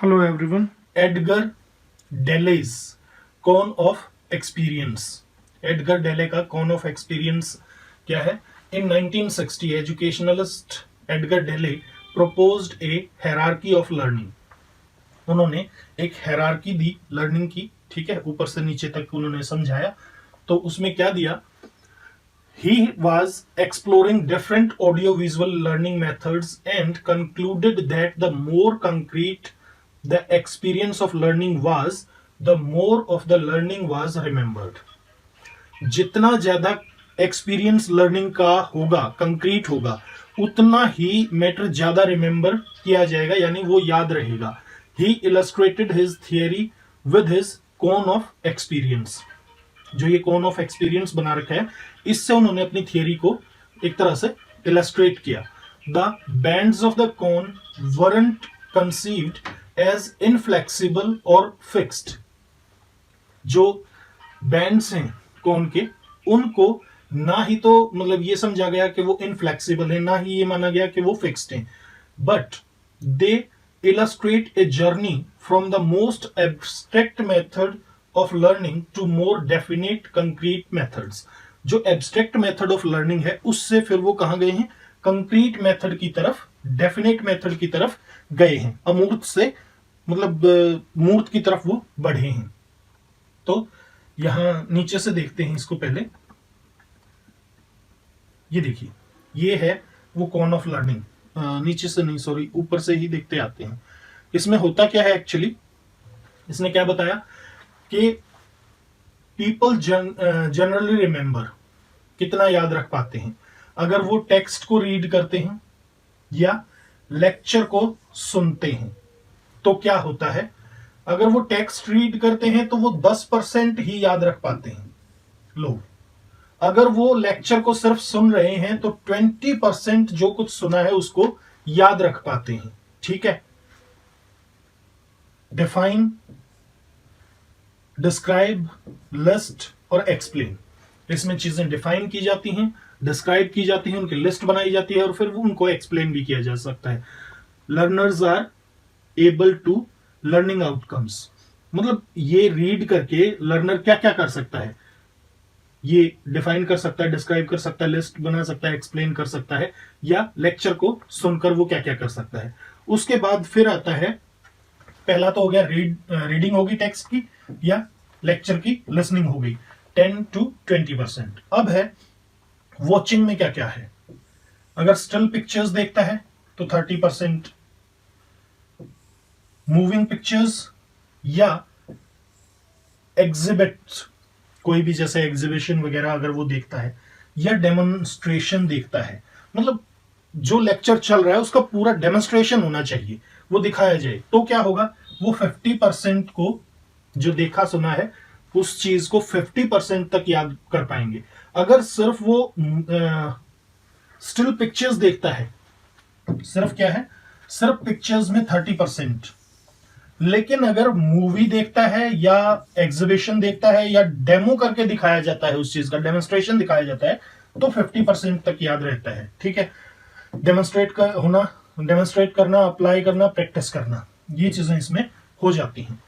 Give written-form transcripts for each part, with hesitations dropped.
Hello everyone. Edgar Dale's cone of experience. Edgar Dale का cone of experience क्या है? In 1960 educationalist Edgar Dale proposed a hierarchy of learning। उन्होंने एक hierarchy दी learning की, ठीक है, ऊपर से नीचे तक उन्होंने समझाया। तो उसमें क्या दिया? He was exploring different audiovisual learning methods and concluded that the more concrete the experience of learning was, the more of the learning was remembered। जितना ज्यादा एक्सपीरियंस लर्निंग का होगा, कंक्रीट होगा, उतना ही मैटर ज्यादा रिमेंबर किया जाएगा, यानी वो याद रहेगा। He illustrated his theory with his cone of experience. जो ये कोन ऑफ एक्सपीरियंस बना रखा है, इससे उन्होंने अपनी थियरी को एक तरह से इलस्ट्रेट किया। The bands of the cone weren't conceived as inflexible और फिक्स्ड। जो बैंड्स हैं कोन के, उनको ना ही तो मतलब ये समझा गया कि वो इनफ्लेक्सिबल है, ना ही ये माना गया कि वो फिक्स्ड हैं, but they illustrate a journey from the most abstract method of learning to more definite concrete methods. जो एब्स्ट्रैक्ट मेथड ऑफ लर्निंग है, उससे फिर वो कहां गए हैं? कंक्रीट मेथड की तरफ, डेफिनेट मेथड की तरफ गए हैं। अमूर्त से मतलब मूर्त की तरफ वो बढ़े हैं। तो यहां नीचे से देखते हैं इसको। पहले ये देखिए, ये है वो कॉन ऑफ लर्निंग। नीचे से नहीं, सॉरी, ऊपर से ही देखते आते हैं। इसमें होता क्या है एक्चुअली? इसने क्या बताया कि पीपल जनरली रिमेंबर, कितना याद रख पाते हैं अगर वो टेक्स्ट को रीड करते हैं या लेक्चर को सुनते हैं। तो क्या होता है? अगर वो टेक्स्ट रीड करते हैं तो वो 10% ही याद रख पाते हैं लोग। अगर वो लेक्चर को सिर्फ सुन रहे हैं तो 20% जो कुछ सुना है उसको याद रख पाते हैं, ठीक है। डिफाइन, डिस्क्राइब, लिस्ट और एक्सप्लेन, इसमें चीजें डिफाइन की जाती हैं, डिस्क्राइब की जाती हैं, उनकी लिस्ट बनाई जाती है और फिर उनको एक्सप्लेन भी किया जा सकता है। Learners are able to learning outcomes, मतलब ये रीड करके लर्नर क्या क्या कर सकता है? ये डिफाइन कर सकता है, डिस्क्राइब कर सकता है, लिस्ट बना सकता है, एक्सप्लेन कर सकता है, या लेक्चर को सुनकर वो क्या क्या कर सकता है। उसके बाद फिर आता है, पहला तो हो गया रीडिंग होगी टेक्स्ट की, या लेक्चर की लिसनिंग हो गई 10 to 20%। अब है वॉचिंग में क्या क्या है। अगर स्टिल पिक्चर्स देखता है तो 30%, मूविंग पिक्चर्स या एग्जिबिट, कोई भी जैसे एग्जीबिशन वगैरह अगर वो देखता है, या डेमोन्स्ट्रेशन देखता है, मतलब जो लेक्चर चल रहा है उसका पूरा डेमोन्स्ट्रेशन होना चाहिए, वो दिखाया जाए, तो क्या होगा? वो 50% को, जो देखा सुना है उस चीज को 50% तक याद कर पाएंगे। अगर सिर्फ वो स्टिल पिक्चर्स देखता है, सिर्फ क्या है, सिर्फ पिक्चर्स में 30%, लेकिन अगर मूवी देखता है या एग्जीबिशन देखता है या डेमो करके दिखाया जाता है, उस चीज का डेमोन्स्ट्रेशन दिखाया जाता है, तो 50% तक याद रहता है, ठीक है। डेमोन्स्ट्रेट करना, अप्लाई करना, प्रैक्टिस करना, ये चीजें इसमें हो जाती हैं।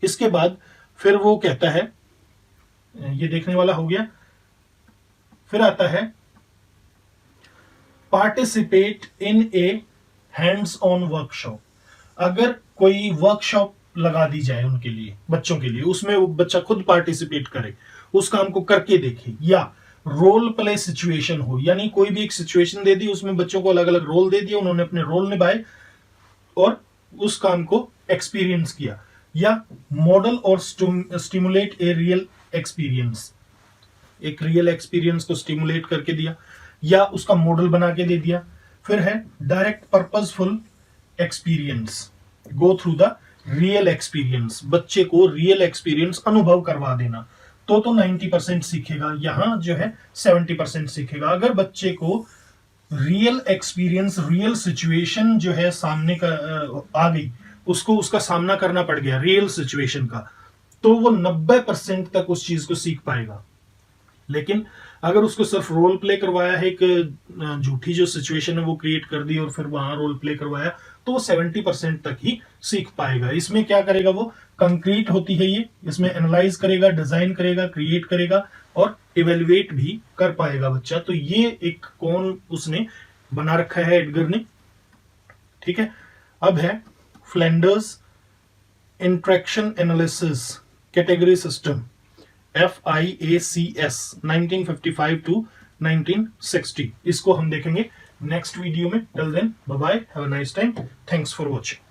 इसके बाद फिर वो कहता है, ये देखने वाला हो गया, फिर आता है participate in A hands on workshop. अगर कोई वर्कशॉप लगा दी जाए उनके लिए, बच्चों के लिए, उसमें वो बच्चा खुद पार्टिसिपेट करे, उस काम को करके देखे, या रोल प्ले सिचुएशन हो, यानी कोई भी एक सिचुएशन दे दी, उसमें बच्चों को अलग अलग रोल दे दिया, उन्होंने अपने रोल निभाए और उस काम को एक्सपीरियंस किया, या मॉडल और स्टिमुलेट ए रियल एक्सपीरियंस, एक रियल एक्सपीरियंस को स्टिमुलेट करके दिया या उसका मॉडल बना के दे दिया। फिर है direct purposeful experience, go through the real experience, बच्चे को रियल एक्सपीरियंस अनुभव करवा देना, तो 90% सीखेगा, यहां जो है 70% सीखेगा। अगर बच्चे को रियल एक्सपीरियंस, रियल सिचुएशन जो है सामने का आ गई, उसको उसका सामना करना पड़ गया रियल सिचुएशन का, तो वो 90% तक उस चीज को सीख पाएगा। लेकिन अगर उसको सिर्फ रोल प्ले करवाया है, एक झूठी जो सिचुएशन है वो क्रिएट कर दी और फिर वहां रोल प्ले करवाया, तो वो 70% तक ही सीख पाएगा। इसमें क्या करेगा, वो कंक्रीट होती है ये, इसमें एनालाइज करेगा, डिजाइन करेगा, क्रिएट करेगा और इवेल्युएट भी कर पाएगा बच्चा। तो ये एक कौन उसने बना रखा है एडगर ने, ठीक है। अब है Flanders interaction analysis category system, FIACS 1955 to 1960। इसको हम देखेंगे नेक्स्ट वीडियो में। Till then bye bye, have a nice time, thanks for watching.